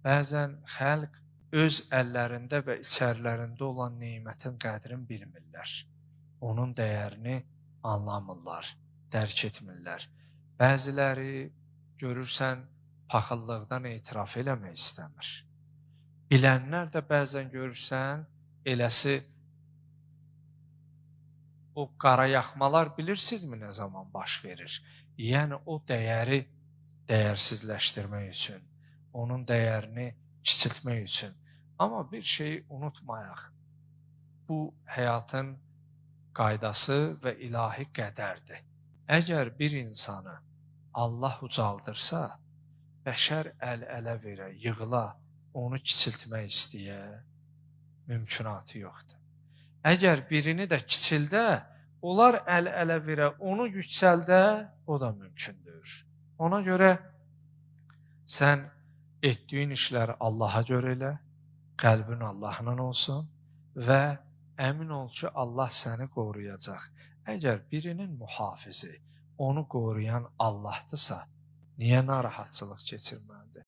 Bəzən xalq öz əllərində və içərilərində olan nemətin qədrini bilmirlər. Onun dəyərini anlamırlar, dərk etmirlər. Bəziləri görürsən paxıllıqdan etiraf eləmək istəmir. Bilənlər də bəzən görürsən eləsi o qarayaxmalar bilirsinizmi nə zaman baş verir? Yəni o dəyəri dəyərsizləşdirmək üçün, onun dəyərini kiçiltmək üçün. Amma bir şeyi unutmayaq, bu həyatın qaydası və ilahi qədərdir. Əgər bir insanı Allah ucaldırsa, bəşər əl-ələ verə, yığıla, onu kiçiltmək istəyə, mümkünatı yoxdur. Əgər birini də kiçildə, onlar əl-ələ verə, onu yüksəldə, o da mümkündür. Ona görə sən etdiyin işləri Allaha görə elə, qəlbin Allahla olsun və əmin ol ki, Allah səni qoruyacaq. Əgər birinin mühafizi onu qoruyan Allahdırsa, niyə narahatçılıq keçirməlidir?